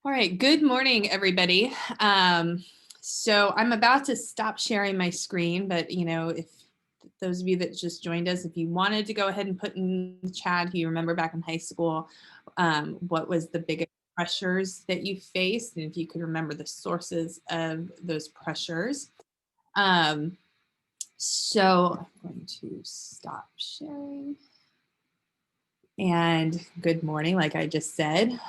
All right, good morning, everybody. So I'm about to stop sharing my screen, but if those of you that just joined us, if you wanted to go ahead and put in the chat, if you remember back in high school, what was the biggest pressures that you faced, and if you could remember the sources of those pressures. So I'm going to stop sharing. And good morning, like I just said.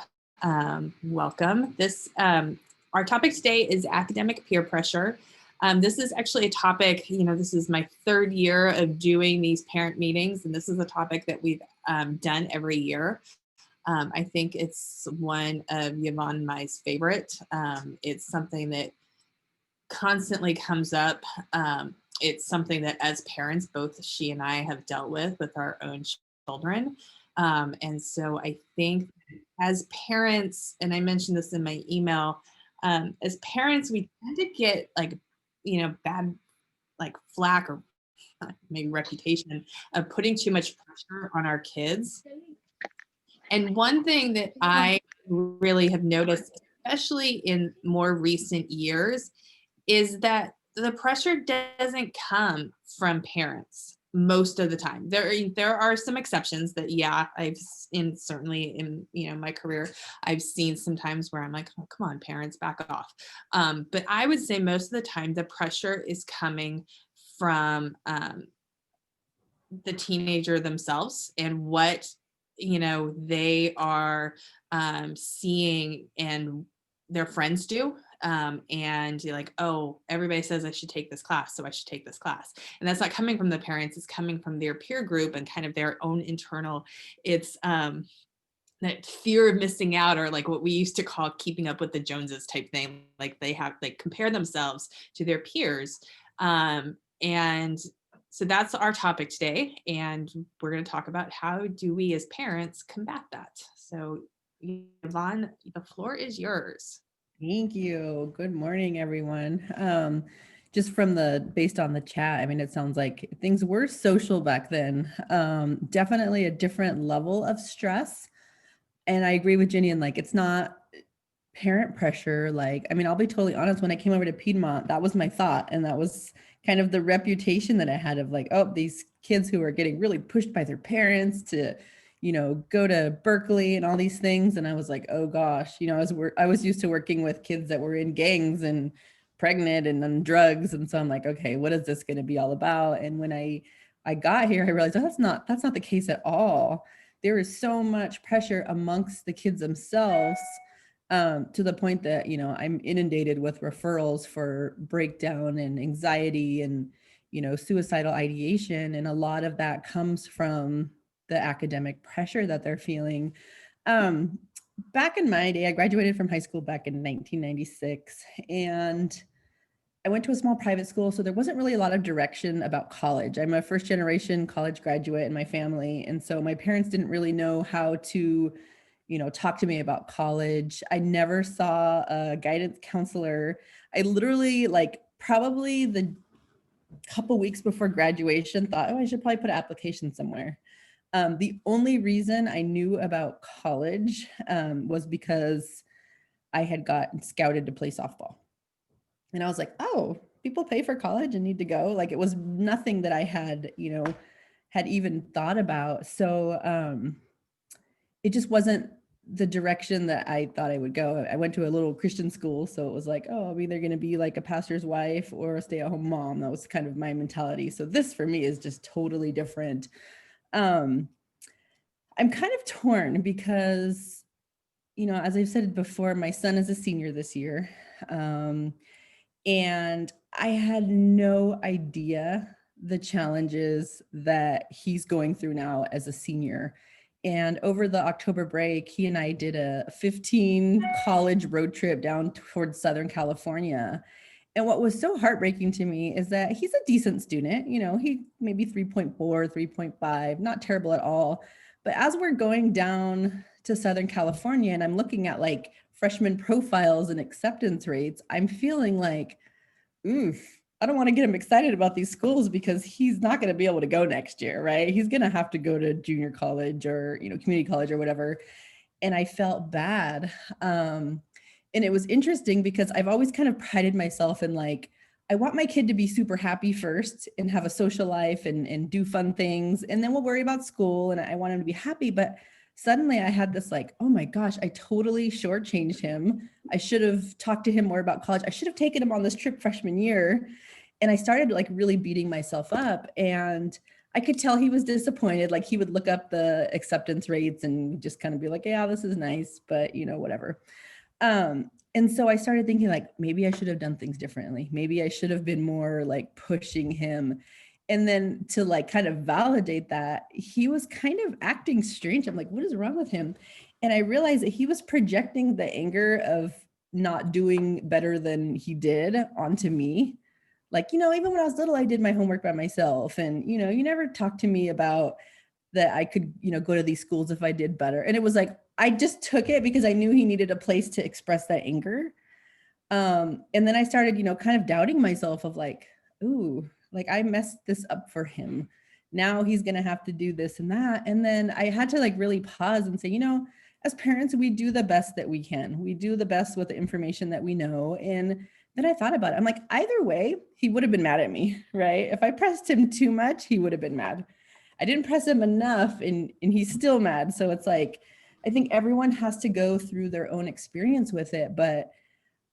Welcome. Our topic today is academic peer pressure. This is actually a topic, this is my third year of doing these parent meetings, and this is a topic that we've done every year. I think it's one of Yvonne and my favorite. It's something that constantly comes up. It's something that as parents, both she and I have dealt with our own children. And so I think as parents, and I mentioned this in my email, as parents, we tend to get bad flack or maybe reputation of putting too much pressure on our kids. And one thing that I really have noticed, especially in more recent years, is that the pressure doesn't come from parents most of the time. There are some exceptions that, certainly in my career, I've seen sometimes where I'm like, oh, come on, parents, back off. But I would say most of the time the pressure is coming from the teenager themselves and what they are seeing and their friends do, and you're like, oh, everybody says I should take this class, so I should take this class. And that's not coming from the parents, it's coming from their peer group and kind of their own internal, it's that fear of missing out, or like what we used to call keeping up with the Joneses type thing. Like they compare themselves to their peers. And so that's our topic today. And we're going to talk about how do we as parents combat that. So Yvonne, the floor is yours. Thank you. Good morning, everyone. Just based on the chat, I mean, it sounds like things were social back then. Definitely a different level of stress. And I agree with Jenny, and it's not parent pressure. I'll be totally honest, when I came over to Piedmont, that was my thought. And that was kind of the reputation that I had of oh, these kids who are getting really pushed by their parents to go to Berkeley and all these things. And I was like, oh gosh, I was used to working with kids that were in gangs and pregnant and on drugs. And so I'm like, okay, what is this going to be all about? And when I got here, I realized, oh, that's not the case at all. There is so much pressure amongst the kids themselves, to the point that, I'm inundated with referrals for breakdown and anxiety and, suicidal ideation. And a lot of that comes from the academic pressure that they're feeling. Back in my day, I graduated from high school back in 1996, and I went to a small private school, so there wasn't really a lot of direction about college. I'm a first generation college graduate in my family, and so my parents didn't really know how to, talk to me about college. I never saw a guidance counselor. I literally, probably the couple weeks before graduation, thought, oh, I should probably put an application somewhere. The only reason I knew about college was because I had gotten scouted to play softball. And I was like, oh, people pay for college and need to go. It was nothing that I had, had even thought about. So it just wasn't the direction that I thought I would go. I went to a little Christian school. So it was like, oh, I'm either going to be like a pastor's wife or a stay-at-home mom. That was kind of my mentality. So this for me is just totally different. I'm kind of torn because, as I've said before, my son is a senior this year. And I had no idea the challenges that he's going through now as a senior. And over the October break, he and I did a 15 college road trip down towards Southern California. And what was so heartbreaking to me is that he's a decent student, he maybe 3.4, 3.5, not terrible at all. But as we're going down to Southern California and I'm looking at freshman profiles and acceptance rates, I'm feeling like, oof, I don't want to get him excited about these schools because he's not going to be able to go next year, right? He's going to have to go to junior college or, community college or whatever. And I felt bad. And it was interesting because I've always kind of prided myself in like, I want my kid to be super happy first and have a social life and do fun things. And then we'll worry about school. And I want him to be happy. But suddenly I had this like, oh my gosh, I totally shortchanged him. I should have talked to him more about college. I should have taken him on this trip freshman year. And I started like really beating myself up. And I could tell he was disappointed. Like he would look up the acceptance rates and just kind of be like, yeah, this is nice, but whatever. And so I started thinking like, maybe I should have done things differently. Maybe I should have been more like pushing him. And then to like kind of validate that, he was kind of acting strange. I'm like, what is wrong with him? And I realized that he was projecting the anger of not doing better than he did onto me. Like, even when I was little, I did my homework by myself. And, you never talked to me about that I could, go to these schools if I did better. And it was like, I just took it because I knew he needed a place to express that anger. And then I started, kind of doubting myself of like, ooh, like I messed this up for him. Now he's going to have to do this and that. And then I had to like really pause and say, as parents, we do the best that we can. We do the best with the information that we know. And then I thought about it. I'm like, either way, he would have been mad at me, right? If I pressed him too much, he would have been mad. I didn't press him enough and he's still mad. So it's like, I think everyone has to go through their own experience with it. But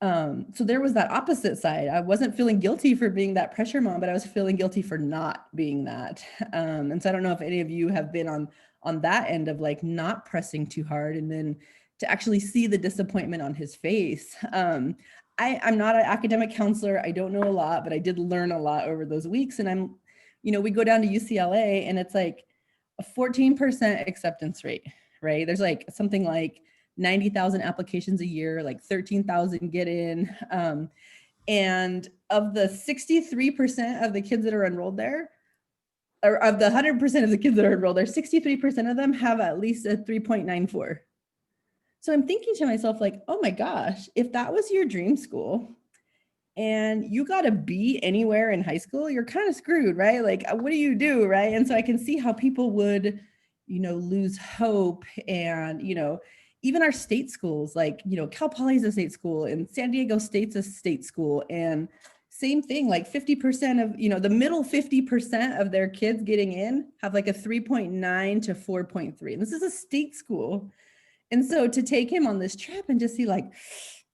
so there was that opposite side. I wasn't feeling guilty for being that pressure mom, but I was feeling guilty for not being that. And so I don't know if any of you have been on that end of like not pressing too hard and then to actually see the disappointment on his face. I'm not an academic counselor. I don't know a lot, but I did learn a lot over those weeks. And we go down to UCLA and it's like a 14% acceptance rate, right? There's like something like 90,000 applications a year, like 13,000 get in. And of the 63% of the kids that are enrolled there, or of the 100% of the kids that are enrolled there, 63% of them have at least a 3.94. So I'm thinking to myself like, oh my gosh, if that was your dream school and you got a B anywhere in high school, you're kind of screwed, right? Like, what do you do, right? And so I can see how people would, lose hope. And, even our state schools, like, Cal Poly's a state school and San Diego State's a state school. And same thing, like 50% of, the middle 50% of their kids getting in have like a 3.9 to 4.3. And this is a state school. And so to take him on this trip and just see like,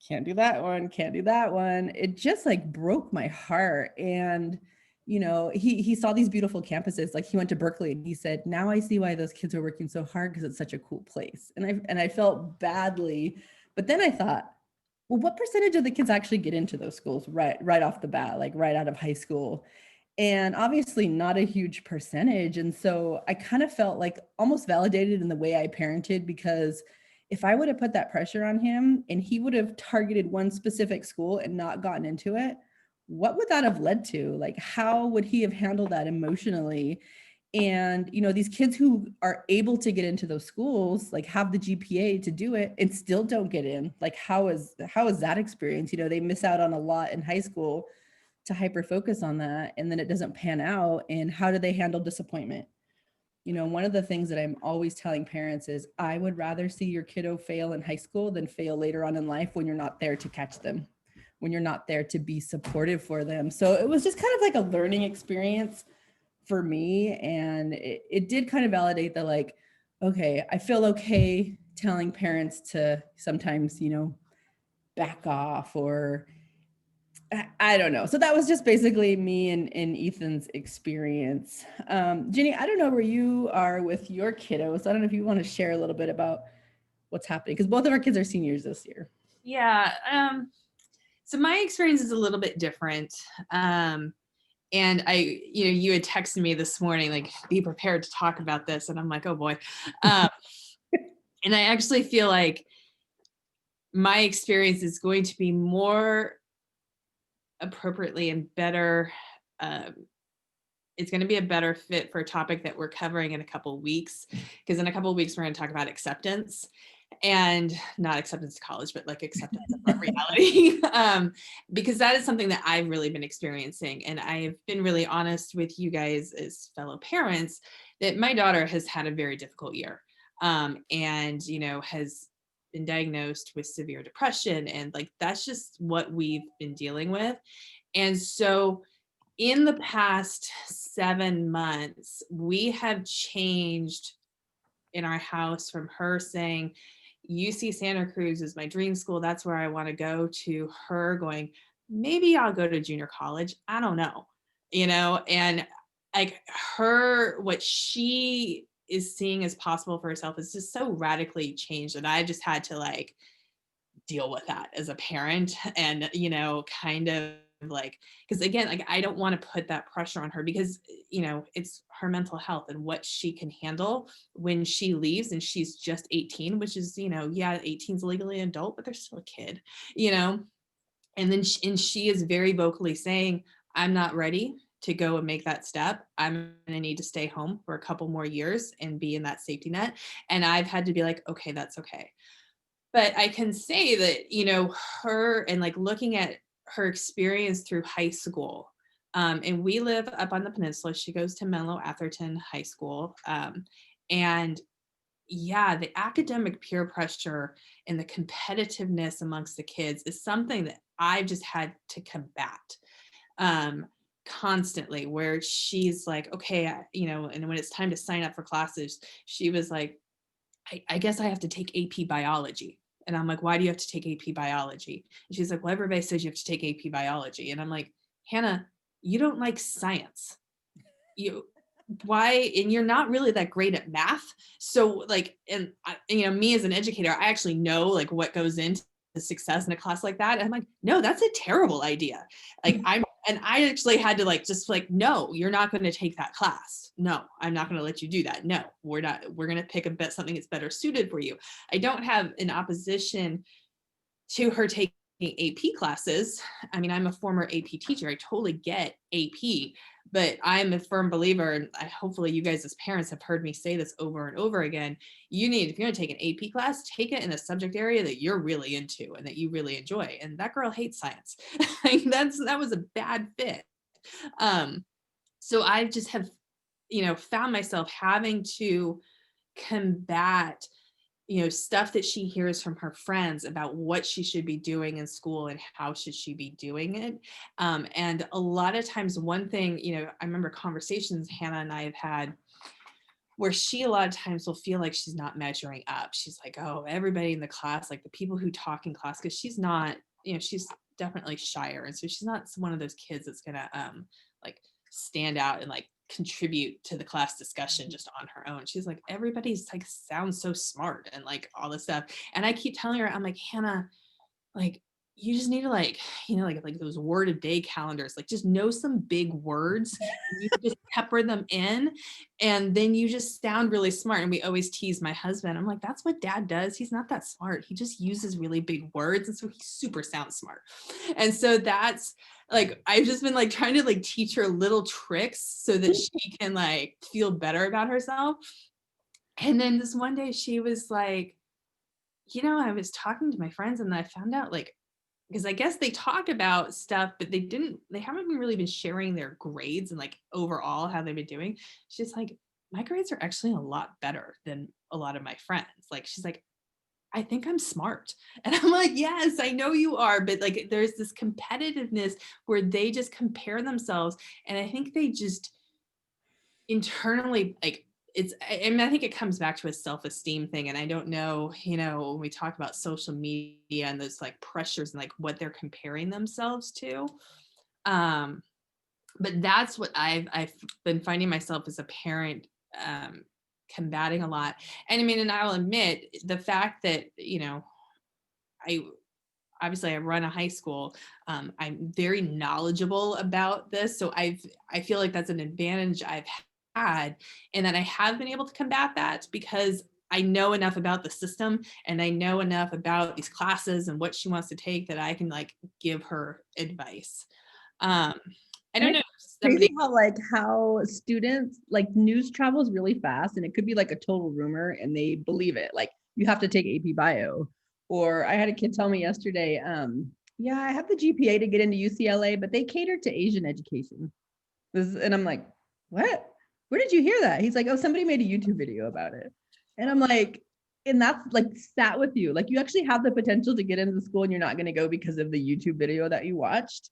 can't do that one, can't do that one. It just like broke my heart. And, he saw these beautiful campuses. Like he went to Berkeley and he said, now I see why those kids are working so hard because it's such a cool place. And I felt badly, but then I thought, well, what percentage of the kids actually get into those schools right off the bat, like right out of high school? And obviously not a huge percentage. And so I kind of felt like almost validated in the way I parented, because if I would have put that pressure on him and he would have targeted one specific school and not gotten into it, what would that have led to? Like, how would he have handled that emotionally? And, these kids who are able to get into those schools, like have the GPA to do it and still don't get in. Like, how is that experience? They miss out on a lot in high school to hyper focus on that. And then it doesn't pan out. And how do they handle disappointment? One of the things that I'm always telling parents is I would rather see your kiddo fail in high school than fail later on in life when you're not there to catch them, when you're not there to be supportive for them. So it was just kind of like a learning experience for me. And it did kind of validate that, like, okay, I feel okay telling parents to sometimes, back off, or I don't know. So that was just basically me and Ethan's experience. Ginny, I don't know where you are with your kiddos. I don't know if you want to share a little bit about what's happening, because both of our kids are seniors this year. Yeah. So my experience is a little bit different. And you had texted me this morning, like, be prepared to talk about this. And I'm like, oh boy. And I actually feel like my experience is going to be more appropriately and better. It's going to be a better fit for a topic that we're covering in a couple of weeks, because in a couple of weeks, we're going to talk about acceptance, and not acceptance to college, but like acceptance of reality. Because that is something that I've really been experiencing. And I've been really honest with you guys as fellow parents that my daughter has had a very difficult year. And, has been diagnosed with severe depression, and like that's just what we've been dealing with. And so in the past 7 months, we have changed in our house from her saying, UC Santa Cruz is my dream school, that's where I want to go, to her going, maybe I'll go to junior college. I don't know, and like what she is seeing as possible for herself is just so radically changed that I just had to like deal with that as a parent, and kind of like, because again, like I don't want to put that pressure on her, because it's her mental health and what she can handle when she leaves, and she's just 18, which is, yeah, 18 is legally an adult, but they're still a kid, and then she is very vocally saying, I'm not ready to go and make that step. I'm going to need to stay home for a couple more years and be in that safety net. And I've had to be like, okay, that's okay. But I can say that, her, and like looking at her experience through high school, and we live up on the peninsula. She goes to Menlo Atherton High School. And yeah, the academic peer pressure and the competitiveness amongst the kids is something that I've just had to combat constantly, where she's like, okay, and when it's time to sign up for classes, she was like, I guess I have to take AP biology. And I'm like, why do you have to take AP biology? And she's like, well, everybody says you have to take AP biology. And I'm like, Hannah, you don't like science. Why? And you're not really that great at math. So like, and me as an educator, I actually know like what goes into success in a class like that. And I'm like, no, that's a terrible idea. Like I actually had to like, just like, no, you're not going to take that class. No, I'm not going to let you do that. No, we're going to pick something that's better suited for you. I don't have an opposition to her taking AP classes. I mean, I'm a former AP teacher. I totally get AP, but I'm a firm believer, and hopefully you guys as parents have heard me say this over and over again. If you're going to take an AP class, take it in a subject area that you're really into and that you really enjoy. And that girl hates science. That was a bad fit. So I just have, found myself having to combat stuff that she hears from her friends about what she should be doing in school and how should she be doing it. And a lot of times, one thing, I remember conversations Hannah and I have had where she a lot of times will feel like she's not measuring up. She's like, oh, everybody in the class, like the people who talk in class, because she's not, she's definitely shyer. And so she's not one of those kids that's gonna like stand out and like contribute to the class discussion just on her own. She's like, everybody's like sounds so smart and like all this stuff. And I keep telling her, I'm like, Hannah, like you just need to like, like those word of day calendars, like just know some big words, you just pepper them in, and then you just sound really smart. And we always tease my husband. I'm like, that's what dad does. He's not that smart. He just uses really big words. And so he super sounds smart. And so that's like, I've just been like trying to like teach her little tricks so that she can like feel better about herself. And then this one day she was like, I was talking to my friends and I found out like, because I guess they talk about stuff, but they haven't really been sharing their grades and like overall how they've been doing. She's like, my grades are actually a lot better than a lot of my friends. Like, she's like, I think I'm smart. And I'm like, yes, I know you are. But like, there's this competitiveness where they just compare themselves. And I think they just internally like, I think it comes back to a self-esteem thing. And I don't know, when we talk about social media and those like pressures and like what they're comparing themselves to. But that's what I've been finding myself as a parent combating a lot. And I mean, and I'll admit the fact that, I run a high school. I'm very knowledgeable about this. So I feel like that's an advantage I've had, and that I have been able to combat that because I know enough about the system and I know enough about these classes and what she wants to take that I can like give her advice. I don't know. Crazy how students like news travels really fast, and it could be like a total rumor and they believe it. Like you have to take AP bio. Or I had a kid tell me yesterday, yeah, I have the GPA to get into UCLA, but they cater to Asian education. And I'm like, what? Where did you hear that? He's like, oh, somebody made a YouTube video about it. And I'm like, and that's like sat with you. Like you actually have the potential to get into the school and you're not going to go because of the YouTube video that you watched.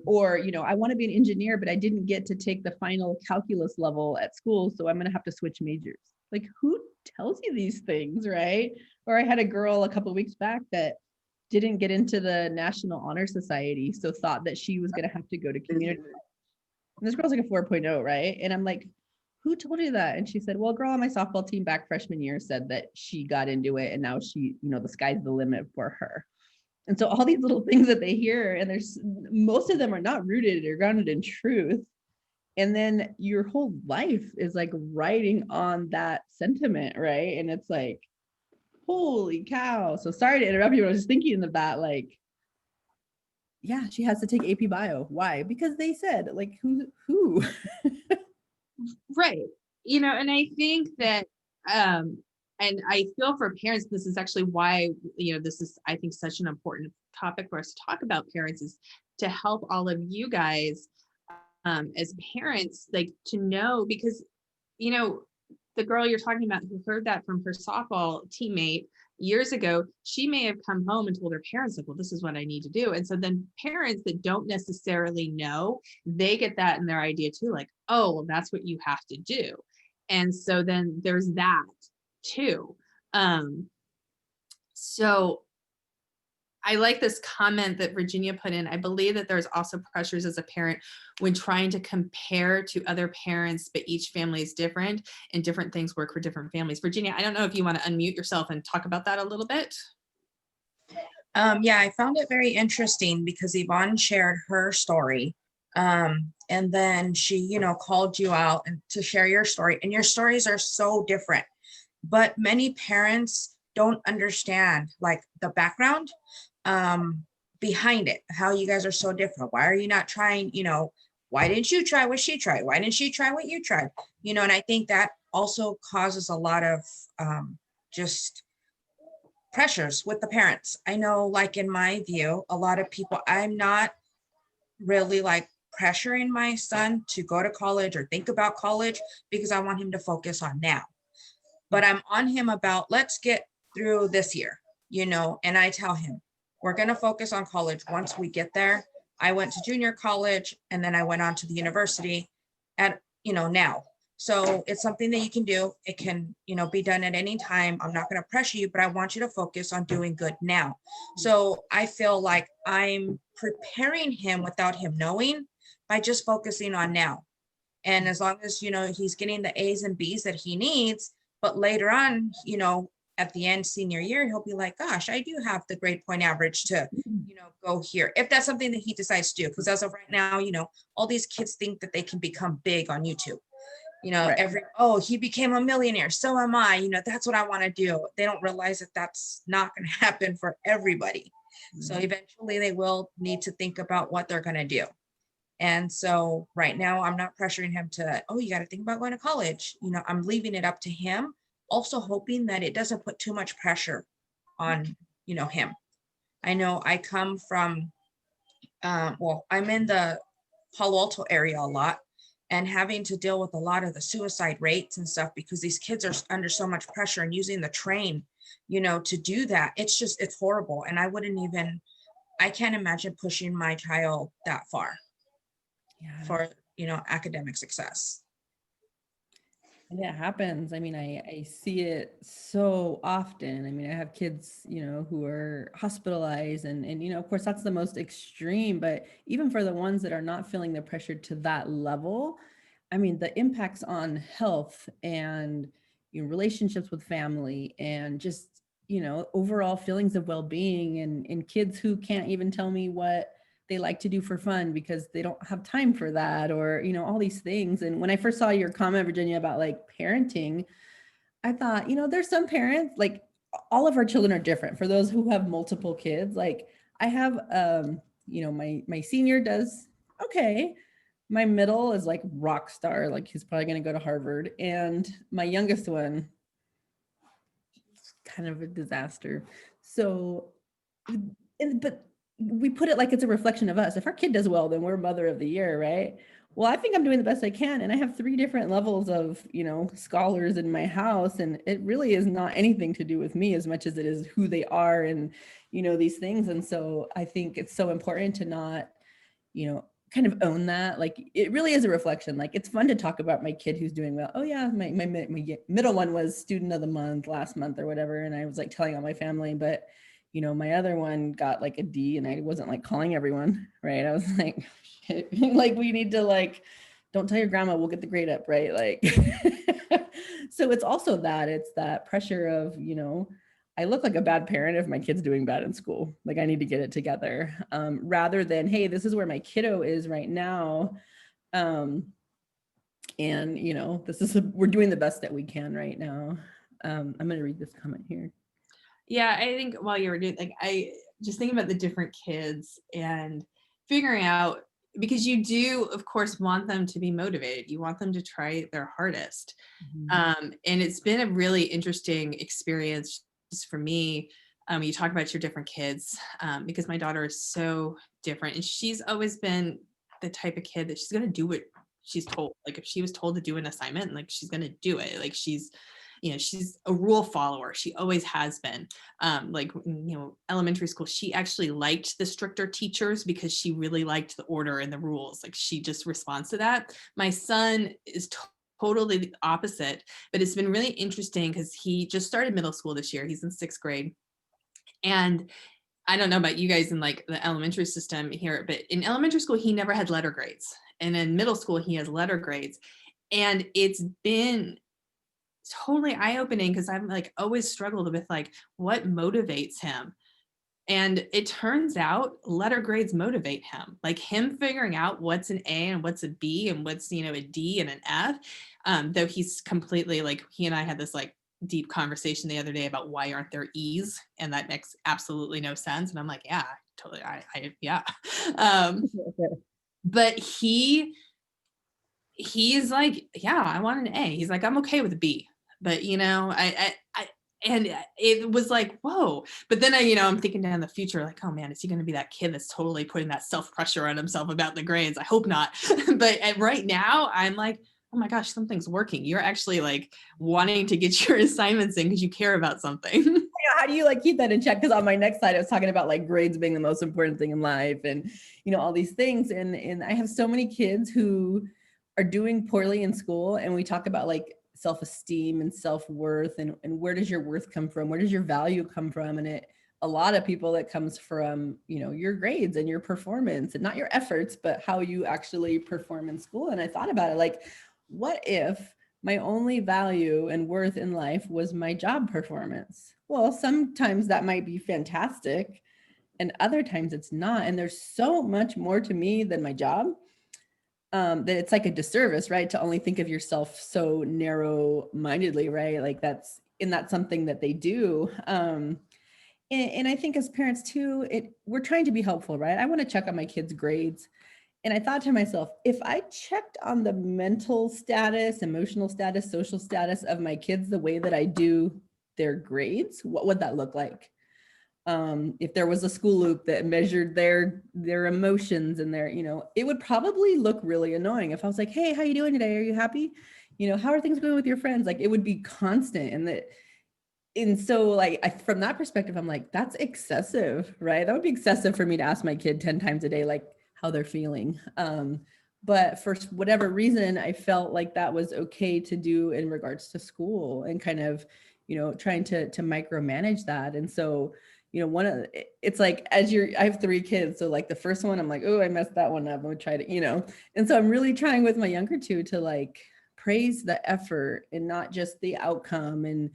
Or, you know, I want to be an engineer, but I didn't get to take the final calculus level at school. So I'm going to have to switch majors. Like who tells you these things, right? Or I had a girl a couple of weeks back that didn't get into the National Honor Society. So thought that she was going to have to go to community. And this girl's like a 4.0, right? And I'm like, who told you that? And she said, well, a girl on my softball team back freshman year said that she got into it and now she, you know, the sky's the limit for her. And so all these little things that they hear, and there's most of them are not rooted or grounded in truth. And then your whole life is like riding on that sentiment, right? And it's like, holy cow. So sorry to interrupt you. I was just thinking of that, like, yeah, she has to take AP Bio. Why? Because they said, like, who? Right. You know, and I think that, and I feel for parents, this is actually why, you know, this is, I think, such an important topic for us to talk about parents, is to help all of you guys as parents, like to know, because, you know, the girl you're talking about who heard that from her softball teammate years ago, she may have come home and told her parents, like, well, this is what I need to do. And so then parents that don't necessarily know, they get that in their idea too, like, oh, well, that's what you have to do. And so then there's that too. So I like this comment that Virginia put in. I believe that there's also pressures as a parent when trying to compare to other parents, but each family is different and different things work for different families. Virginia, I don't know if you want to unmute yourself and talk about that a little bit. Yeah, I found it very interesting because Yvonne shared her story. And then she, you know, called you out and to share your story, and your stories are so different. But many parents don't understand like the background behind it, how you guys are so different. Why are you not trying, you know, why didn't you try what she tried? Why didn't she try what you tried? You know, and I think that also causes a lot of just pressures with the parents. I know, like in my view, a lot of people, I'm not really like pressuring my son to go to college or think about college because I want him to focus on now. But I'm on him about, let's get through this year, you know, and I tell him, we're going to focus on college once we get there. I went to junior college and then I went on to the university at, you know, now. So it's something that you can do. It can, you know, be done at any time. I'm not going to pressure you, but I want you to focus on doing good now. So I feel like I'm preparing him without him knowing by just focusing on now. And as long as, you know, he's getting the A's and B's that he needs, but later on, you know, at the end senior year, he'll be like, gosh, I do have the grade point average to, you know, go here. If that's something that he decides to do, because as of right now, you know, all these kids think that they can become big on YouTube. You know, Right. oh, he became a millionaire. So am I, you know, that's what I want to do. They don't realize that that's not going to happen for everybody. So eventually they will need to think about what they're going to do. And so right now I'm not pressuring him to, oh, you got to think about going to college. You know, I'm leaving it up to him, also hoping that it doesn't put too much pressure on, you know, him. I know I come from, well, I'm in the Palo Alto area a lot and having to deal with a lot of the suicide rates and stuff because these kids are under so much pressure and using the train, you know, to do that. It's just, it's horrible. And I can't imagine pushing my child that far for, you know, academic success. And it happens. I mean, I see it so often. I mean, I have kids, you know, who are hospitalized and, you know, of course that's the most extreme, but even for the ones that are not feeling the pressure to that level, I mean, the impacts on health and, you know, relationships with family and just, you know, overall feelings of well-being and kids who can't even tell me what they like to do for fun because they don't have time for that, or, you know, all these things. And when I first saw your comment, Virginia, about like parenting, I thought, you know, there's some parents, like all of our children are different. For those who have multiple kids, like I have, you know, my senior does okay. My middle is like rock star, like he's probably going to go to Harvard. And my youngest one, kind of a disaster. So, but we put it like it's a reflection of us. If our kid does well, then we're mother of the year, right? Well, I think I'm doing the best I can. And I have 3 different levels of, scholars in my house. And it really is not anything to do with me as much as it is who they are and, these things. And so I think it's so important to not, kind of own that. Like, it really is a reflection. Like, it's fun to talk about my kid who's doing well. Oh yeah, my middle one was student of the month last month or whatever. And I was like telling all my family, but my other one got like a D and I wasn't like calling everyone, right? I was like, like, we need to like, don't tell your grandma, we'll get the grade up, right? Like, so it's also that, it's that pressure of, I look like a bad parent if my kid's doing bad in school. Like, I need to get it together, rather than, hey, this is where my kiddo is right now. And, we're doing the best that we can right now. I'm going to read this comment here. Yeah, I think while you were doing, like, I just think about the different kids and figuring out, because you do, of course, want them to be motivated. You want them to try their hardest. And it's been a really interesting experience just for me. You talk about your different kids, because my daughter is so different. And she's always been the type of kid that she's going to do what she's told. Like, if she was told to do an assignment, like, she's going to do it. Like, she's a rule follower. She always has been. Like, elementary school, she actually liked the stricter teachers because she really liked the order and the rules. Like, she just responds to that. My son is totally the opposite, but it's been really interesting because he just started middle school this year. He's in 6th grade. And I don't know about you guys in like the elementary system here, but in elementary school, he never had letter grades. And in middle school, he has letter grades. And it's been totally eye-opening because I've like always struggled with like what motivates him. And it turns out letter grades motivate him, like him figuring out what's an A and what's a B and what's, a D and an F. Though he's completely like, he and I had this like deep conversation the other day about why aren't there E's? And that makes absolutely no sense. And I'm like, yeah, totally. Yeah. But he's like, yeah, I want an A. He's like, I'm okay with a B. But and it was like, whoa. But then I'm thinking down the future, like, oh man, is he going to be that kid that's totally putting that self pressure on himself about the grades? I hope not. But right now, I'm like, oh my gosh, something's working. You're actually like wanting to get your assignments in because you care about something. Yeah, how do you like keep that in check? Because on my next slide, I was talking about like grades being the most important thing in life, and all these things. And I have so many kids who are doing poorly in school, and we talk about like self-esteem and self-worth and where does your worth come from? Where does your value come from? And a lot of people, it comes from, your grades and your performance, and not your efforts, but how you actually perform in school. And I thought about it, like, what if my only value and worth in life was my job performance? Well, sometimes that might be fantastic, and other times it's not. And there's so much more to me than my job. That it's like a disservice, right? To only think of yourself so narrow-mindedly, right? Like that's something that they do. And I think as parents too, we're trying to be helpful, right? I want to check on my kids' grades. And I thought to myself, if I checked on the mental status, emotional status, social status of my kids the way that I do their grades, what would that look like? If there was a school loop that measured their emotions and their, it would probably look really annoying if I was like, hey, how you doing today? Are you happy? How are things going with your friends? Like, it would be constant. And so like, from that perspective, I'm like, that's excessive, right? That would be excessive for me to ask my kid 10 times a day, like how they're feeling. But for whatever reason, I felt like that was okay to do in regards to school, and kind of, trying to micromanage that. And so, it's like, I have 3 kids. So like the first one, I'm like, oh, I messed that one up. I'm gonna try to, and so I'm really trying with my younger 2 to like praise the effort and not just the outcome. And,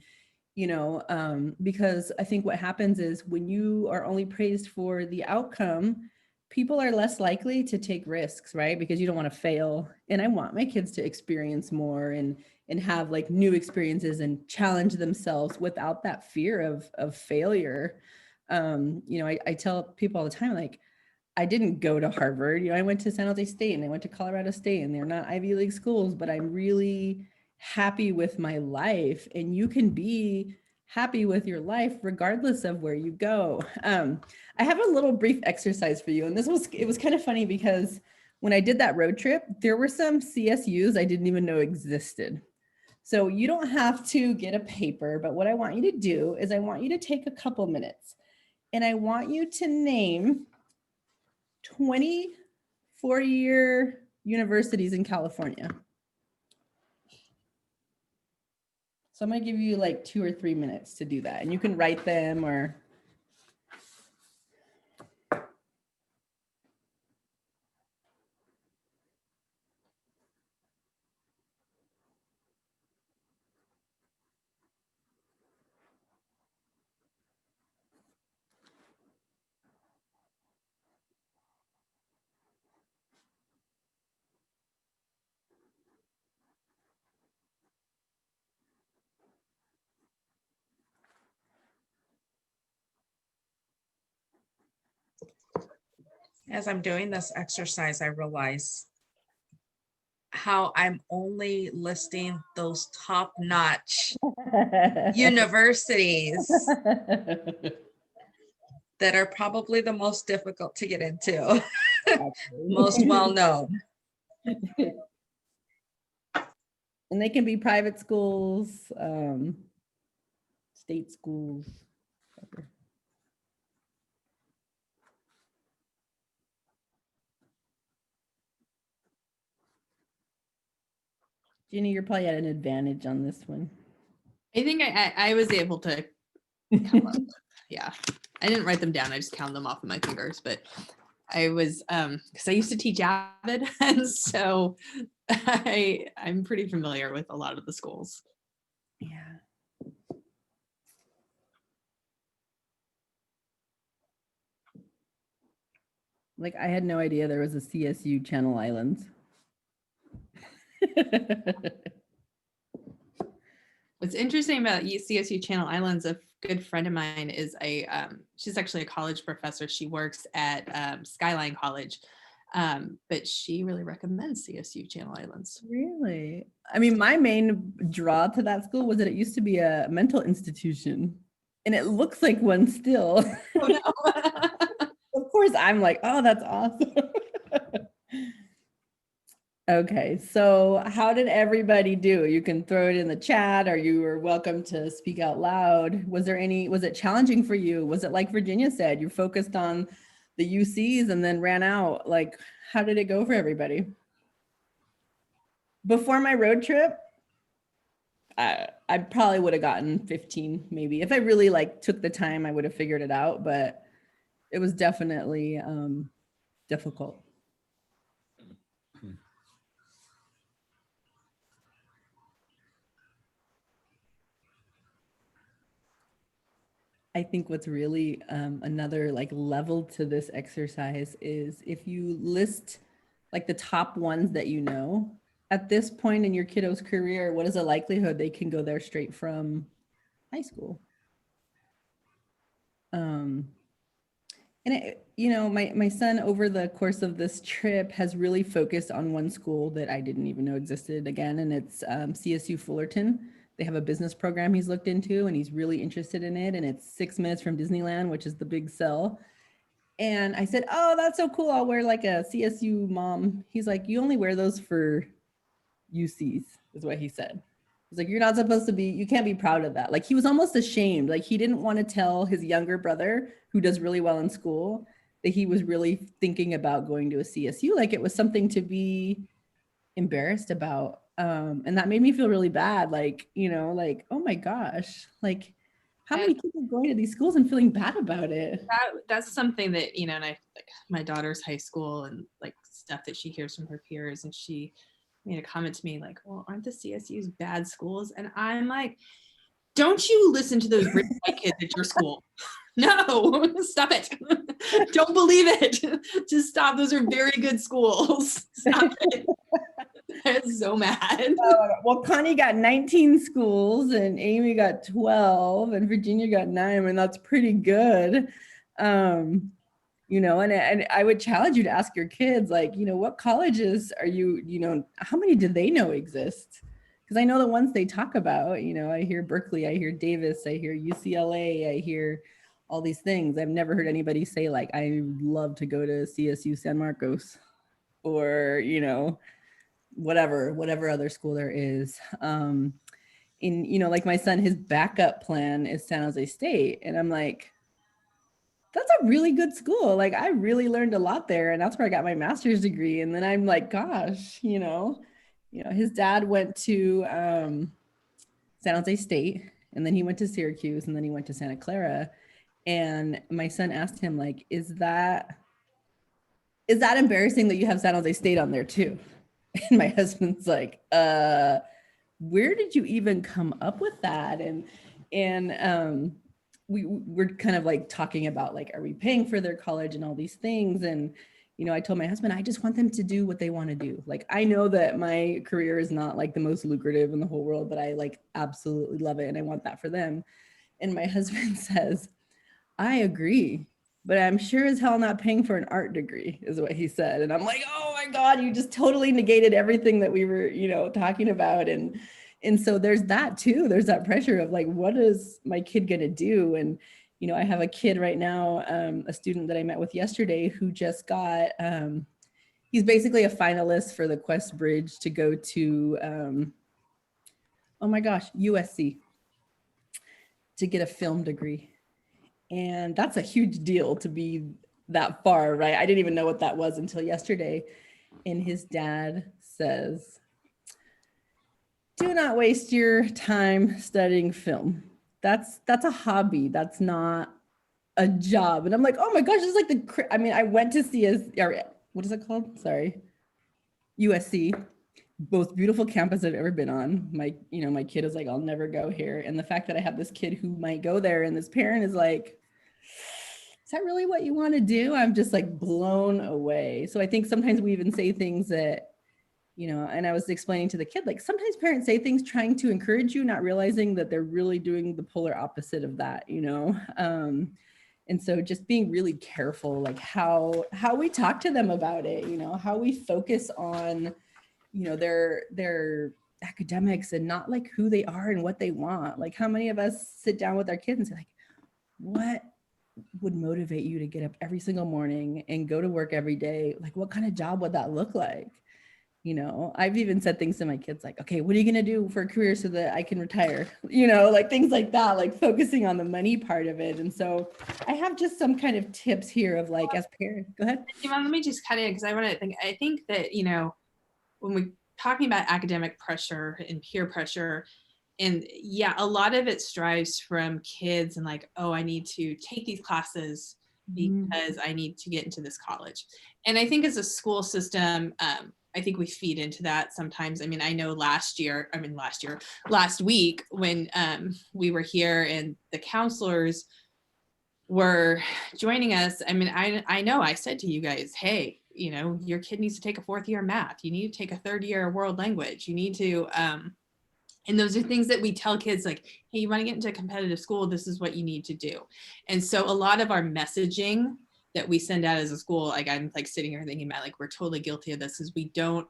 because I think what happens is when you are only praised for the outcome, people are less likely to take risks, right? Because you don't want to fail. And I want my kids to experience more and have like new experiences and challenge themselves without that fear of failure. I tell people all the time, like, I didn't go to Harvard. I went to San Jose State and I went to Colorado State, and they're not Ivy League schools, but I'm really happy with my life. And you can be happy with your life regardless of where you go. I have a little brief exercise for you. And it was kind of funny because when I did that road trip, there were some CSUs I didn't even know existed. So you don't have to get a paper, but what I want you to do is I want you to take a couple minutes and I want you to name 20 four-year universities in California. So I'm going to give you like 2 or 3 minutes to do that. And you can write them or. As I'm doing this exercise, I realize how I'm only listing those top-notch universities that are probably the most difficult to get into, most well-known. And they can be private schools, state schools. Whatever. Ginny, you're probably at an advantage on this one. I think I was able to count them. Yeah, I didn't write them down. I just counted them off of my fingers, but I was, because I used to teach Avid, and so I'm pretty familiar with a lot of the schools. Yeah. Like I had no idea there was a CSU Channel Islands. What's interesting about CSU Channel Islands, a good friend of mine is she's actually a college professor. She works at Skyline College, but she really recommends CSU Channel Islands. Really? I mean, my main draw to that school was that it used to be a mental institution and it looks like one still. Oh, no. Of course, I'm like, oh, that's awesome. Okay, so how did everybody do? You can throw it in the chat or you are welcome to speak out loud. Was it challenging for you? Was it like Virginia said, you focused on the UCs and then ran out? Like, how did it go for everybody? Before my road trip, I probably would have gotten 15 maybe. If I really like took the time, I would have figured it out, but it was definitely difficult. I think what's really another like level to this exercise is if you list like the top ones that you know at this point in your kiddo's career, what is the likelihood they can go there straight from high school? And it, you know, my son over the course of this trip has really focused on one school that I didn't even know existed again, and it's CSU Fullerton. They have a business program he's looked into and he's really interested in it. And it's 6 minutes from Disneyland, which is the big sell. And I said, oh, that's so cool. I'll wear like a CSU mom. He's like, you only wear those for UCs, is what he said. He's like, you're not supposed to be, you can't be proud of that. Like he was almost ashamed. Like he didn't want to tell his younger brother who does really well in school that he was really thinking about going to a CSU. Like it was something to be embarrassed about. And that made me feel really bad. Like, you know, like, oh my gosh, like how many kids are going to these schools and feeling bad about it? That's something that, you know, and I like my daughter's high school and like stuff that she hears from her peers, and she made a comment to me like, well, aren't the CSUs bad schools? And I'm like, don't you listen to those rich white kids at your school. No, stop it. Don't believe it. Just stop. Those are very good schools. Stop it. I'm so mad. Well, Connie got 19 schools and Amy got 12 and Virginia got 9, and that's pretty good. You know, and I would challenge you to ask your kids, like, you know, what colleges are you, you know, how many do they know exist? Because I know the ones they talk about, you know, I hear Berkeley, I hear Davis, I hear UCLA, I hear all these things. I've never heard anybody say like, I would love to go to CSU San Marcos. or, whatever other school there is. Like my son, his backup plan is San Jose State. And I'm like, that's a really good school. Like I really learned a lot there. And that's where I got my master's degree. And then I'm like, gosh, his dad went to San Jose State, and then he went to Syracuse, and then he went to Santa Clara. And my son asked him, like, is that embarrassing that you have San Jose State on there too? And my husband's like, where did you even come up with that? And we're kind of like talking about like, are we paying for their college and all these things? And I told my husband, I just want them to do what they want to do. Like, I know that my career is not like the most lucrative in the whole world, but I like absolutely love it. And I want that for them. And my husband says, I agree, but I'm sure as hell not paying for an art degree, is what he said. And I'm like, oh my God, you just totally negated everything that we were, talking about. And so there's that too. There's that pressure of like, what is my kid going to do? And, I have a kid right now, a student that I met with yesterday who just got, he's basically a finalist for the Quest Bridge to go to, oh my gosh, USC to get a film degree. And that's a huge deal to be that far, right? I didn't even know what that was until yesterday. And his dad says, do not waste your time studying film. That's a hobby. That's not a job. And I'm like, oh my gosh, it's like I went to what is it called? Sorry. USC, most beautiful campus I've ever been on. My kid is like, I'll never go here. And the fact that I have this kid who might go there and this parent is like, is that really what you want to do? I'm just like blown away. So I think sometimes we even say things that, and I was explaining to the kid, like sometimes parents say things trying to encourage you, not realizing that they're really doing the polar opposite of that, and so just being really careful, like how we talk to them about it, how we focus on, their academics and not like who they are and what they want. Like how many of us sit down with our kids and say like, what would motivate you to get up every single morning and go to work every day? Like what kind of job would that look like? I've even said things to my kids like, okay, what are you going to do for a career so that I can retire? Like things like that, like focusing on the money part of it. And so I have just some kind of tips here of like, as parents, go ahead. Let me just cut in because I think that, when we're talking about academic pressure and peer pressure, and yeah, a lot of it strives from kids and like, oh, I need to take these classes because I need to get into this college. And I think as a school system, I think we feed into that sometimes. I mean, I know last week when we were here and the counselors were joining us, I mean, I know I said to you guys, hey, your kid needs to take a 4th year math. You need to take a 3rd year world language. You need to, and those are things that we tell kids like, hey, you want to get into a competitive school, this is what you need to do. And so a lot of our messaging that we send out as a school, like I'm like sitting here thinking about like, we're totally guilty of this, is we don't,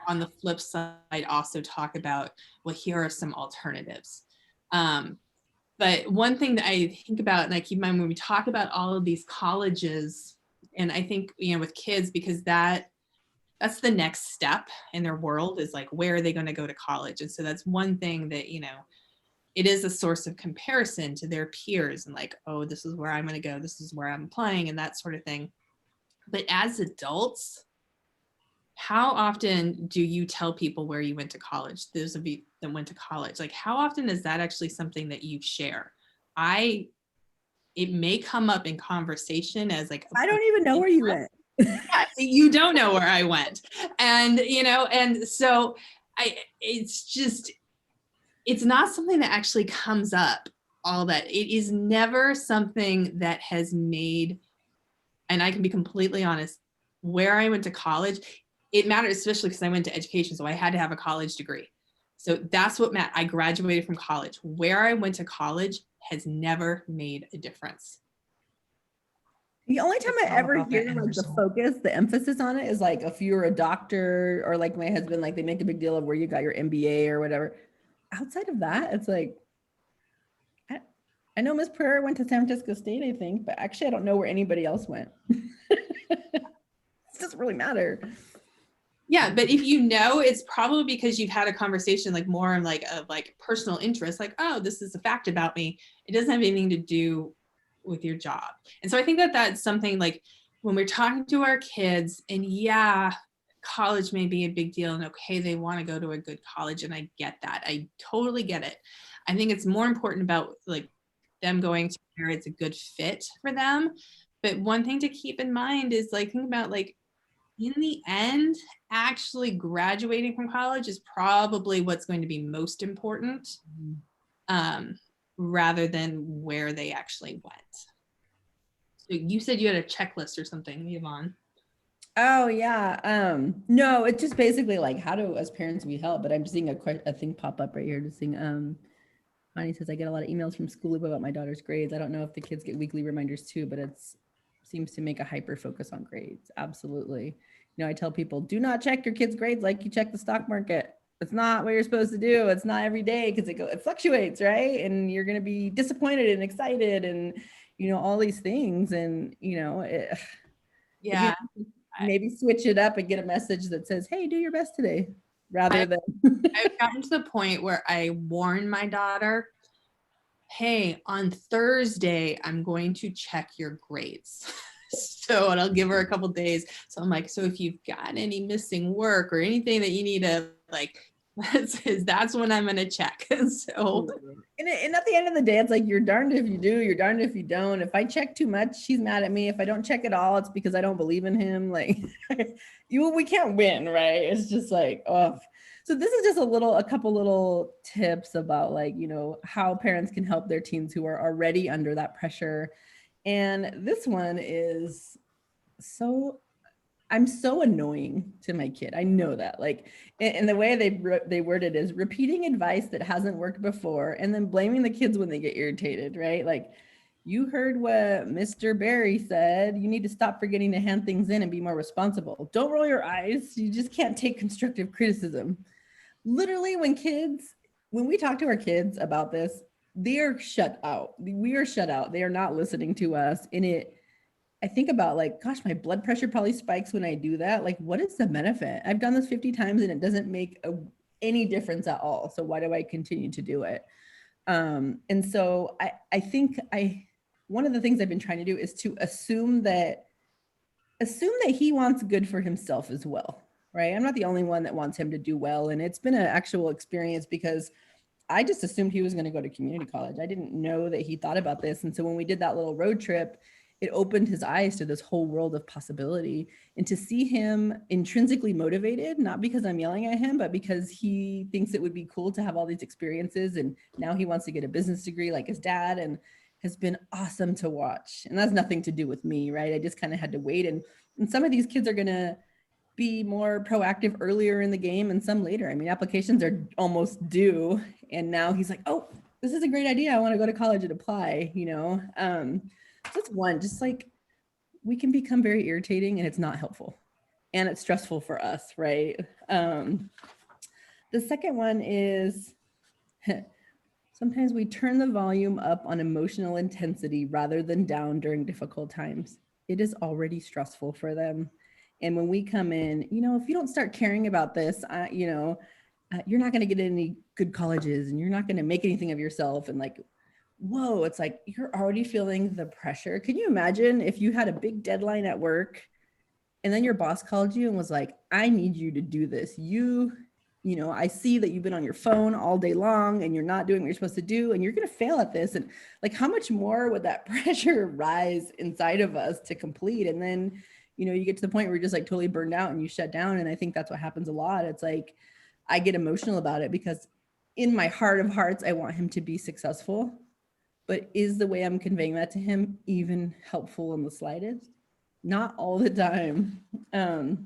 on the flip side, also talk about, well, here are some alternatives. But one thing that I think about and I keep in mind when we talk about all of these colleges, and I think, with kids, because that's the next step in their world is like, where are they going to go to college? And so that's one thing that, it is a source of comparison to their peers and like, oh, this is where I'm going to go. This is where I'm applying and that sort of thing. But as adults, how often do you tell people where you went to college? Those of you that went to college, like how often is that actually something that you share? It may come up in conversation as like, I don't even know where you went. Yeah, you don't know where I went. And, and so it's not something that actually comes up all that. It is never something that has made, and I can be completely honest, where I went to college, it mattered, especially because I went to education. So I had to have a college degree. So that's what mattered. I graduated from college. Where I went to college has never made a difference. The only time I ever hear like the focus, the emphasis on it is like if you're a doctor or like my husband, like they make a big deal of where you got your MBA or whatever. Outside of that, it's like, I know Ms. Pereira went to San Francisco State, I think, but actually I don't know where anybody else went. It doesn't really matter. Yeah, but if you know, it's probably because you've had a conversation like more like of like personal interest, like, oh, this is a fact about me. It doesn't have anything to do with your job. And so I think that that's something like when we're talking to our kids, and yeah, college may be a big deal, and okay, they want to go to a good college, and I get that. I totally get it. I think it's more important about like them going to where it's a good fit for them. But one thing to keep in mind is like think about like in the end, actually graduating from college is probably what's going to be most important, um, rather than where they actually went. So you said you had a checklist or something, Yvonne. Oh yeah. No, it's just basically like how do as parents we help? But I'm just seeing a thing pop up right here. Just seeing Bonnie says I get a lot of emails from school about my daughter's grades. I don't know if the kids get weekly reminders too, but it's seems to make a hyper focus on grades. Absolutely. You know, I tell people do not check your kids' grades like you check the stock market. It's not what you're supposed to do. It's not every day because it fluctuates, right? And you're going to be disappointed and excited and you know all these things. And you know, Yeah, maybe switch it up and get a message that says, "Hey, do your best today," rather than. I've gotten to the point where I warn my daughter, hey, on Thursday, I'm going to check your grades. So, and I'll give her a couple days. So I'm like, so if you've got any missing work or anything that you need to like, that's when I'm going to check. So, And at the end of the day, it's like, you're darned if you do, you're darned if you don't. If I check too much, she's mad at me. If I don't check at all, it's because I don't believe in him. Like we can't win, right? It's just like, oh. So this is just a couple little tips about like, you know, how parents can help their teens who are already under that pressure. And this one is I'm so annoying to my kid. I know that. Like, and the way they word it is repeating advice that hasn't worked before, and then blaming the kids when they get irritated, right? Like, you heard what Mr. Barry said. You need to stop forgetting to hand things in and be more responsible. Don't roll your eyes. You just can't take constructive criticism. Literally, when we talk to our kids about this, they are shut out. We are shut out. They are not listening to us. I think about like, gosh, my blood pressure probably spikes when I do that. Like, what is the benefit? I've done this 50 times and it doesn't make any difference at all. So why do I continue to do it? And so I think one of the things I've been trying to do is to assume that he wants good for himself as well, right? I'm not the only one that wants him to do well. And it's been an actual experience because I just assumed he was going to go to community college. I didn't know that he thought about this. And so when we did that little road trip, it opened his eyes to this whole world of possibility, and to see him intrinsically motivated, not because I'm yelling at him, but because he thinks it would be cool to have all these experiences. And now he wants to get a business degree like his dad, and has been awesome to watch. And that's nothing to do with me, right? I just kind of had to wait. And some of these kids are going to be more proactive earlier in the game and some later. I mean, applications are almost due. And now he's like, oh, this is a great idea. I want to go to college and apply, you know? That's one, just like we can become very irritating and it's not helpful and it's stressful for us, right? The second one is sometimes we turn the volume up on emotional intensity rather than down during difficult times. It is already stressful for them. And when we come in, you know, if you don't start caring about this, you're not going to get any good colleges and you're not going to make anything of yourself. And like, whoa, it's like you're already feeling the pressure. Can you imagine if you had a big deadline at work and then your boss called you and was like, I need you to do this. You know, I see that you've been on your phone all day long and you're not doing what you're supposed to do and you're going to fail at this. And like, how much more would that pressure rise inside of us to complete? And then, you know, you get to the point where you're just like totally burned out and you shut down. And I think that's what happens a lot. It's like, I get emotional about it because in my heart of hearts, I want him to be successful. But is the way I'm conveying that to him even helpful in the slightest? Not all the time. The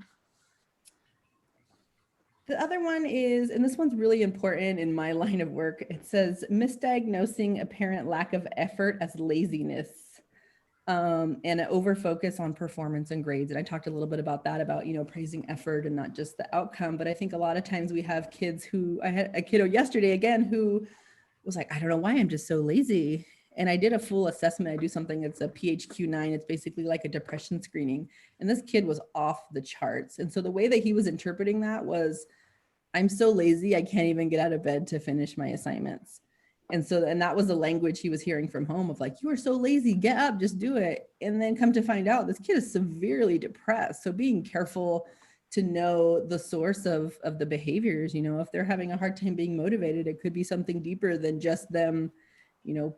other one is, and this one's really important in my line of work, it says misdiagnosing apparent lack of effort as laziness, and an overfocus on performance and grades. And I talked a little bit about that, about, you know, praising effort and not just the outcome. But I think a lot of times we have kids who, I had a kiddo yesterday again who was like, I don't know why I'm just so lazy. And I did a full assessment. I do something that's a PHQ-9. It's basically like a depression screening. And this kid was off the charts. And so the way that he was interpreting that was, I'm so lazy, I can't even get out of bed to finish my assignments. And that was the language he was hearing from home of like, you are so lazy, get up, just do it. And then come to find out this kid is severely depressed. So being careful to know the source of the behaviors, if they're having a hard time being motivated, it could be something deeper than just them,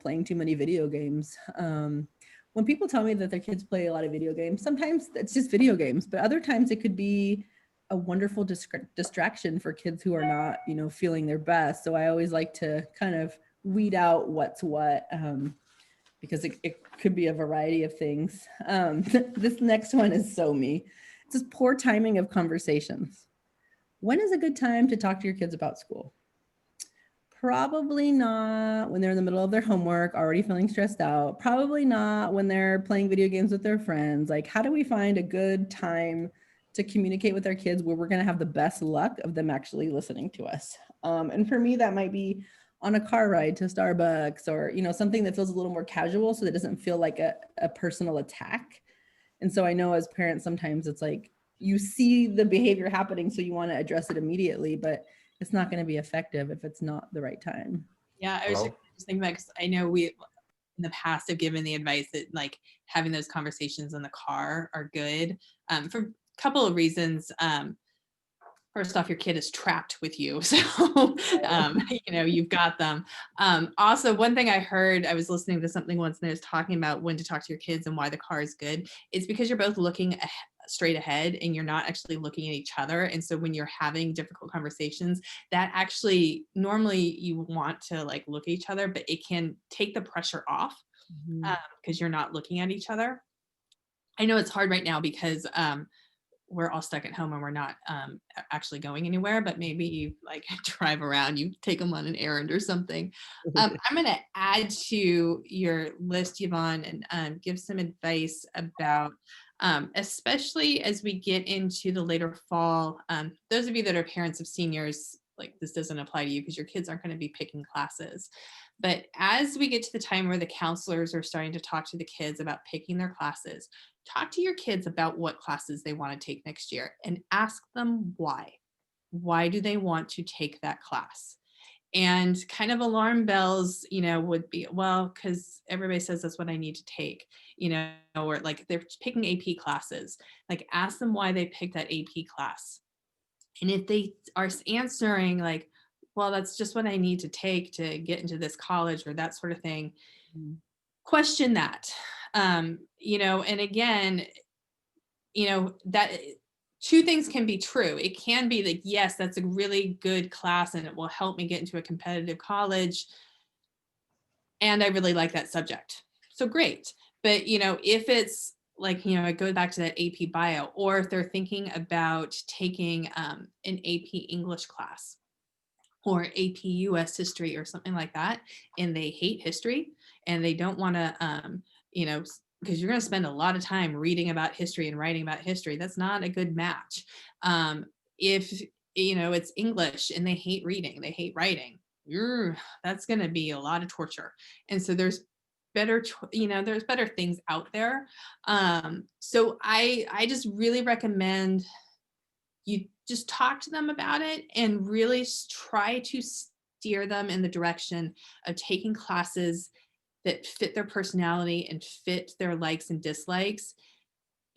playing too many video games. When people tell me that their kids play a lot of video games, sometimes it's just video games, but other times it could be a wonderful distraction for kids who are not, feeling their best. So I always like to kind of weed out what's what, because it could be a variety of things. This next one is so me. It's just poor timing of conversations. When is a good time to talk to your kids about school? Probably not when they're in the middle of their homework, already feeling stressed out. Probably not when they're playing video games with their friends. Like, how do we find a good time to communicate with our kids where we're going to have the best luck of them actually listening to us? And for me, that might be on a car ride to Starbucks, or, something that feels a little more casual so that it doesn't feel like a personal attack. And so I know as parents, sometimes it's like you see the behavior happening, so you want to address it immediately, but it's not going to be effective if it's not the right time. Yeah, I was just thinking about, because I know we in the past have given the advice that like having those conversations in the car are good for a couple of reasons. First off, your kid is trapped with you, so you've got them. Also, one thing I heard, I was listening to something once, and I was talking about when to talk to your kids and why the car is good. It's because you're both looking straight ahead and you're not actually looking at each other. And so when you're having difficult conversations, that actually normally you want to like look at each other, but it can take the pressure off because you're not looking at each other. I know it's hard right now because we're all stuck at home and we're not actually going anywhere, but maybe you like drive around, you take them on an errand or something. I'm going to add to your list, Yvonne, and give some advice about, especially as we get into the later fall, those of you that are parents of seniors, like this doesn't apply to you because your kids aren't going to be picking classes. But as we get to the time where the counselors are starting to talk to the kids about picking their classes, talk to your kids about what classes they want to take next year and ask them why. Why do they want to take that class? And kind of alarm bells, would be, well, because everybody says that's what I need to take, or like they're picking AP classes. Like ask them why they picked that AP class. And if they are answering like, well, that's just what I need to take to get into this college or that sort of thing, question that. And again, that two things can be true. It can be like, yes, that's a really good class and it will help me get into a competitive college. And I really like that subject. So great. But, if it's like, I go back to that AP bio, or if they're thinking about taking an AP English class or AP US history or something like that, and they hate history and they don't want to, because you're going to spend a lot of time reading about history and writing about history. That's not a good match. If, it's English and they hate reading, they hate writing, that's going to be a lot of torture. And so there's better, there's better things out there. So I just really recommend you just talk to them about it and really try to steer them in the direction of taking classes that fit their personality and fit their likes and dislikes.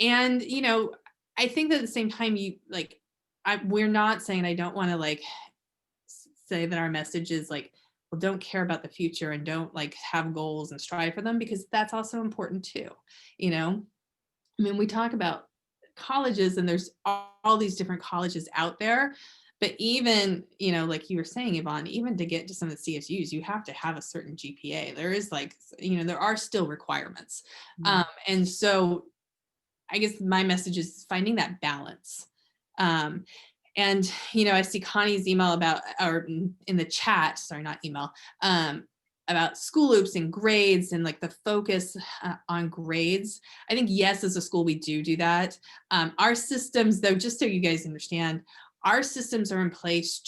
And, I think that at the same time, we're not saying, I don't want to like say that our message is like, well, don't care about the future and don't like have goals and strive for them, because that's also important too. We talk about colleges and there's all these different colleges out there, but even, like you were saying, Yvonne, even to get to some of the CSUs, you have to have a certain GPA. There is like, there are still requirements. And so I guess my message is finding that balance. And, I see Connie's email about, or in the chat, sorry, not email, about school loops and grades and like the focus on grades. I think, yes, as a school, we do that. Our systems, though, just so you guys understand, our systems are in place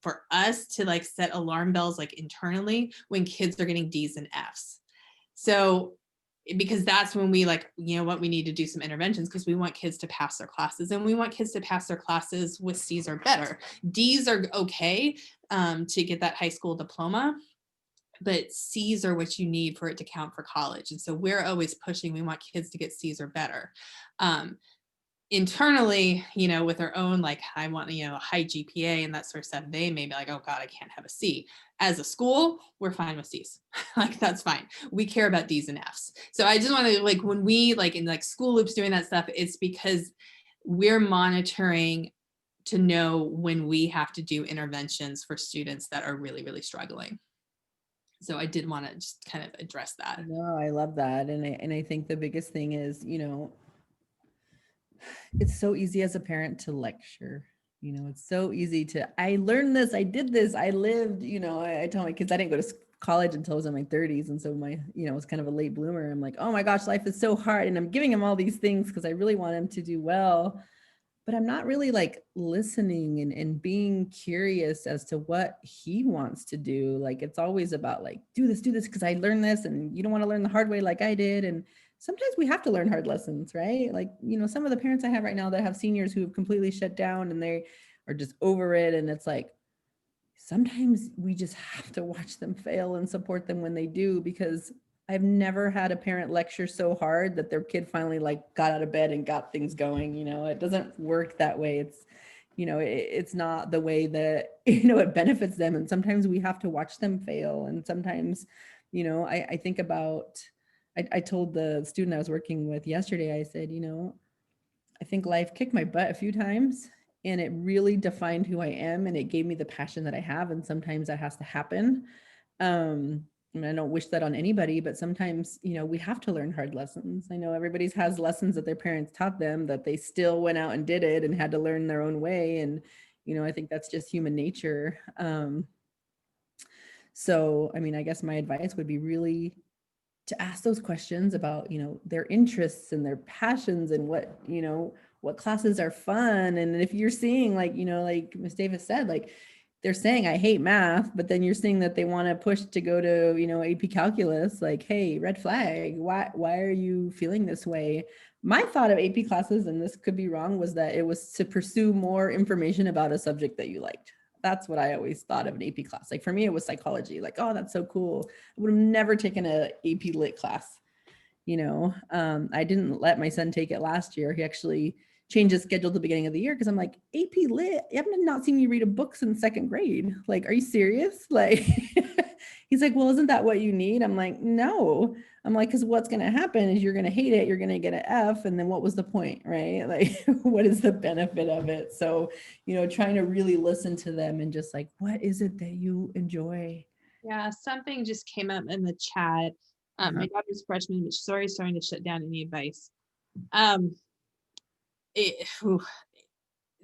for us to like set alarm bells like internally when kids are getting D's and F's. So because that's when we like, you know what, we need to do some interventions because we want kids to pass their classes, and we want kids to pass their classes with C's or better. D's are okay to get that high school diploma, but C's are what you need for it to count for college. And so we're always pushing, we want kids to get C's or better. Internally, you know, with their own, like, I want, you know, a high GPA and that sort of stuff, they may be like, oh God, I can't have a C. As a school, we're fine with C's. Like, that's fine. We care about D's and F's. So I just want to, like, when we like in like school loops doing that stuff, it's because we're monitoring to know when we have to do interventions for students that are really, really struggling. So I did want to just kind of address that. No, I love that. And I think the biggest thing is, you know, it's so easy as a parent to lecture. You know, it's so easy to, I learned this, I did this, I lived, you know, I tell my kids I didn't go to college until I was in my 30s. And so my, you know, I was kind of a late bloomer. I'm like, oh my gosh, life is so hard. And I'm giving them all these things because I really want them to do well. But I'm not really like listening and being curious as to what he wants to do. Like, it's always about like, do this because I learned this, and you don't want to learn the hard way like I did. And sometimes we have to learn hard lessons, right? Like, you know, some of the parents I have right now that have seniors who have completely shut down and they are just over it. And it's like, sometimes we just have to watch them fail and support them when they do, because I've never had a parent lecture so hard that their kid finally like got out of bed and got things going. You know, it doesn't work that way. It's, you know, it's not the way that, you know, it benefits them. And sometimes we have to watch them fail. And sometimes, you know, I think about, I told the student I was working with yesterday, I said, you know, I think life kicked my butt a few times and it really defined who I am, and it gave me the passion that I have. And sometimes that has to happen. I mean, I don't wish that on anybody, but sometimes, you know, we have to learn hard lessons. I know everybody has lessons that their parents taught them that they still went out and did it and had to learn their own way. And, you know, I think that's just human nature. So, I mean, I guess my advice would be really to ask those questions about, you know, their interests and their passions and what, you know, what classes are fun. And if you're seeing, like, you know, like Ms. Davis said, like, they're saying, I hate math, but then you're seeing that they want to push to go to, you know, AP calculus, like, hey, red flag. Why are you feeling this way? My thought of AP classes, and this could be wrong, was that it was to pursue more information about a subject that you liked. That's what I always thought of an AP class. Like, for me, it was psychology. Like, oh, that's so cool. I would have never taken a AP lit class. You know, I didn't let my son take it last year. He actually changed his schedule at the beginning of the year because I'm like, AP lit, I have not seen you read a book since second grade. Like, are you serious? Like, he's like, well, isn't that what you need? I'm like, no. I'm like, because what's going to happen is you're going to hate it. You're going to get an F. And then what was the point, right? Like, what is the benefit of it? So, you know, trying to really listen to them and just like, what is it that you enjoy? Yeah, something just came up in the chat. My daughter's freshman, but she's already starting to shut down any advice.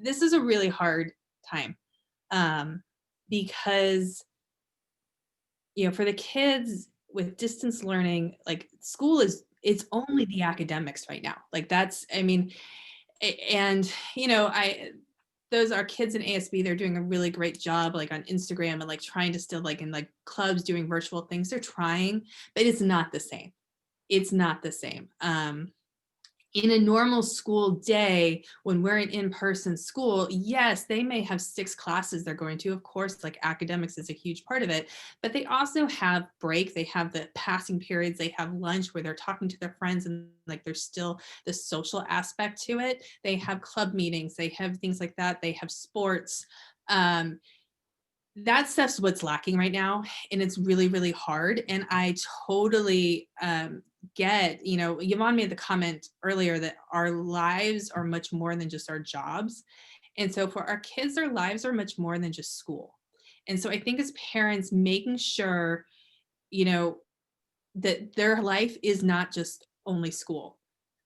This is a really hard time because, you know, for the kids with distance learning, like, school it's only the academics right now. Like, that's, I mean, and, you know, those are kids in ASB, they're doing a really great job, like, on Instagram and like trying to still, like, in like clubs doing virtual things, they're trying, but it's not the same. It's not the same. In a normal school day, when we're in in-person school, yes, they may have 6 classes they're going to. Of course, like, academics is a huge part of it, but they also have break. They have the passing periods. They have lunch where they're talking to their friends, and like, there's still the social aspect to it. They have club meetings. They have things like that. They have sports. That stuff's what's lacking right now, and it's really, really hard. And I totally get, you know, Yvonne made the comment earlier that our lives are much more than just our jobs. And so for our kids, their lives are much more than just school. And so I think as parents, making sure, you know, that their life is not just only school.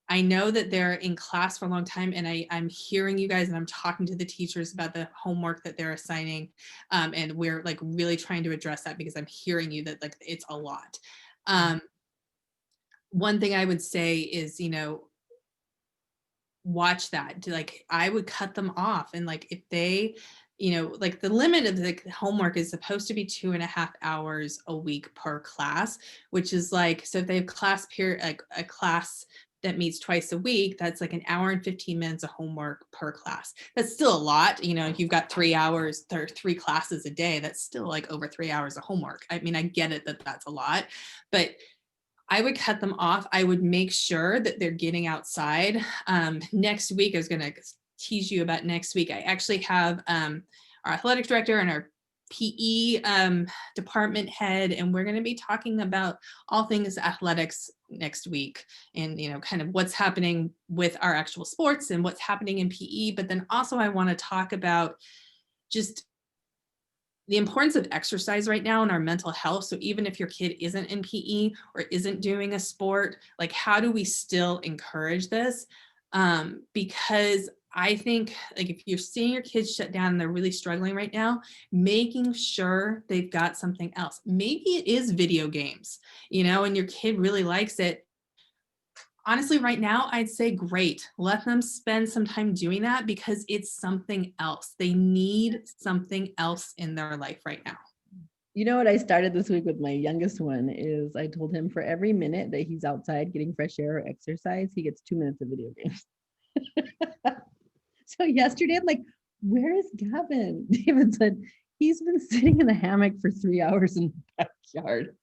I know that they're in class for a long time, and I'm hearing you guys, and I'm talking to the teachers about the homework that they're assigning. And we're like really trying to address that because I'm hearing you that, like, it's a lot. One thing I would say is, you know, watch that. Like, I would cut them off. And like, if they like the limit of the homework is supposed to be 2.5 hours a week per class, which is like, so if they have class period, like a class that meets twice a week, that's like 1 hour and 15 minutes of homework per class. That's still a lot. If you've got 3 hours, there are 3 classes a day, that's still like over 3 hours of homework. I mean, I get it that that's a lot, but I would cut them off. I would make sure that they're getting outside. Next week, I was going to tease you about next week. I actually have our athletic director and our PE department head, and we're going to be talking about all things athletics next week, and kind of what's happening with our actual sports and what's happening in PE. But then also I want to talk about just the importance of exercise right now in our mental health. So even if your kid isn't in PE or isn't doing a sport, like how do we still encourage this? Because I think like if you're seeing your kids shut down and they're really struggling right now, making sure they've got something else. Maybe it is video games, and your kid really likes it. Honestly, right now, I'd say great. Let them spend some time doing that because it's something else. They need something else in their life right now. You know what I started this week with my youngest one is I told him for every minute that he's outside getting fresh air or exercise, he gets 2 minutes of video games. So yesterday, I'm like, where is Gavin? David said, he's been sitting in the hammock for 3 hours in the backyard.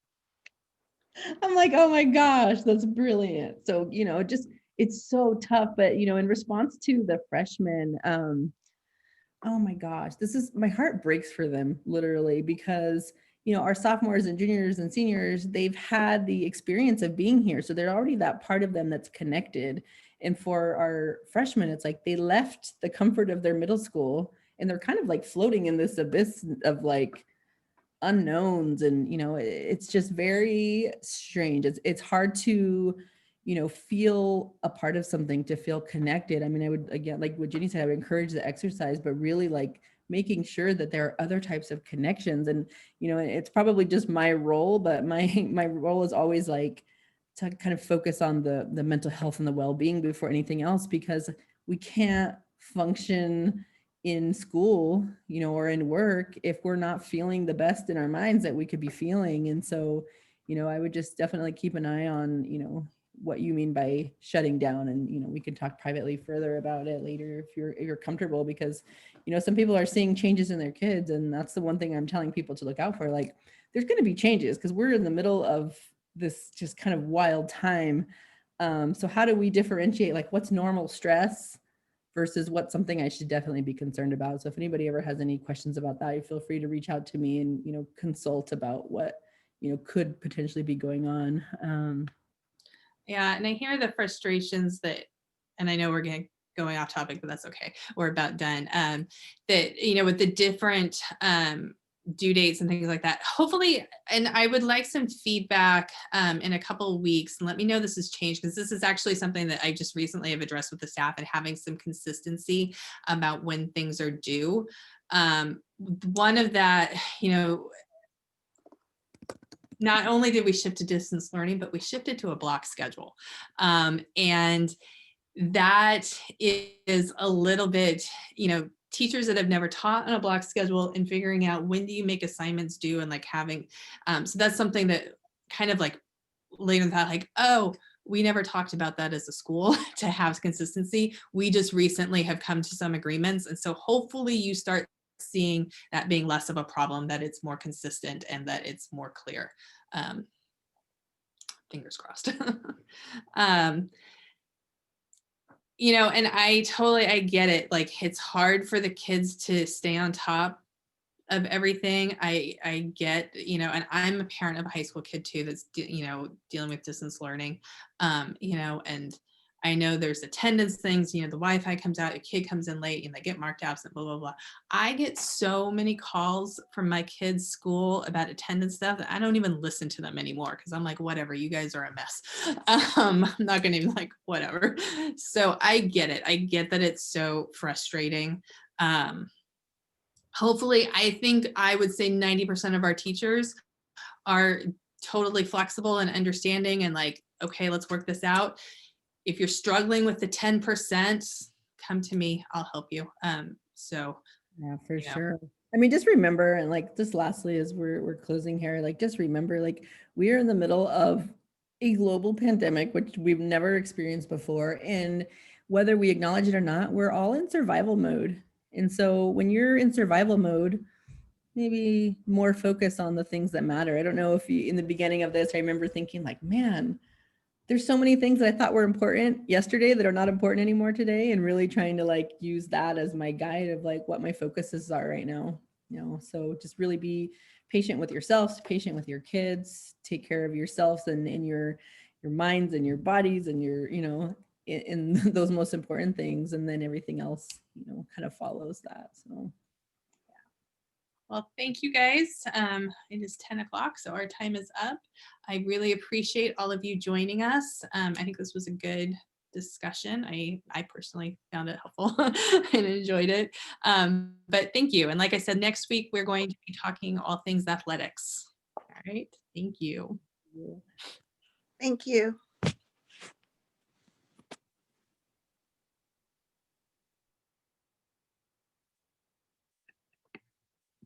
I'm like, oh my gosh, that's brilliant. So, it's so tough, but, in response to the freshmen, oh my gosh, my heart breaks for them literally because, our sophomores and juniors and seniors, they've had the experience of being here. So they're already that part of them that's connected. And for our freshmen, it's like they left the comfort of their middle school and they're kind of like floating in this abyss of like unknowns. And, it's just very strange. It's hard to, feel a part of something, to feel connected. I mean, I would, again, like what Jenny said, I would encourage the exercise, but really like making sure that there are other types of connections. And, it's probably just my role, but my role is always like to kind of focus on the mental health and the well-being before anything else, because we can't function in school, or in work if we're not feeling the best in our minds that we could be feeling. And so, I would just definitely keep an eye on, what you mean by shutting down. And, we can talk privately further about it later if you're comfortable, because, some people are seeing changes in their kids. And that's the one thing I'm telling people to look out for. Like, there's going to be changes because we're in the middle of this just kind of wild time. So how do we differentiate like what's normal stress versus what's something I should definitely be concerned about? So if anybody ever has any questions about that, you feel free to reach out to me and, consult about what, could potentially be going on. Yeah, and I hear the frustrations and I know we're going off topic, but that's okay. We're about done. That, with the different due dates and things like that, hopefully, and I would like some feedback in a couple of weeks, and let me know this has changed, because this is actually something that I just recently have addressed with the staff, and having some consistency about when things are due. One of that, not only did we shift to distance learning, but we shifted to a block schedule. And that is a little bit, teachers that have never taught on a block schedule and figuring out when do you make assignments due, and like having, so that's something that kind of like later that like, oh, we never talked about that as a school to have consistency. We just recently have come to some agreements. And so hopefully you start seeing that being less of a problem, that it's more consistent and that it's more clear. Fingers crossed. And I get it. Like, it's hard for the kids to stay on top of everything. I get, and I'm a parent of a high school kid too, that's, dealing with distance learning, and I know there's attendance things, the Wi-Fi comes out, a kid comes in late and they get marked absent, blah, blah, blah. I get so many calls from my kids' school about attendance stuff that I don't even listen to them anymore, because I'm like, whatever, you guys are a mess. I'm not gonna even like, whatever. So I get it. I get that it's so frustrating. Hopefully, I think I would say 90% of our teachers are totally flexible and understanding and like, okay, let's work this out. If you're struggling with the 10%, come to me, I'll help you. So Yeah, for you know. sure. I mean, just remember, and like just lastly, as we're closing here, like just remember, like we are in the middle of a global pandemic, which we've never experienced before. And whether we acknowledge it or not, we're all in survival mode. And so when you're in survival mode, maybe more focus on the things that matter. I don't know if you, in the beginning of this, I remember thinking like, man, there's so many things that I thought were important yesterday that are not important anymore today, and really trying to like use that as my guide of like what my focuses are right now. So just really be patient with yourselves, patient with your kids, take care of yourselves and in your minds and your bodies and your, in those most important things, and then everything else, kind of follows that. So Well, thank you guys. It is 10 o'clock, so our time is up. I really appreciate all of you joining us. I think this was a good discussion. I personally found it helpful and enjoyed it. But thank you. And like I said, next week we're going to be talking all things athletics. All right. Thank you. Thank you.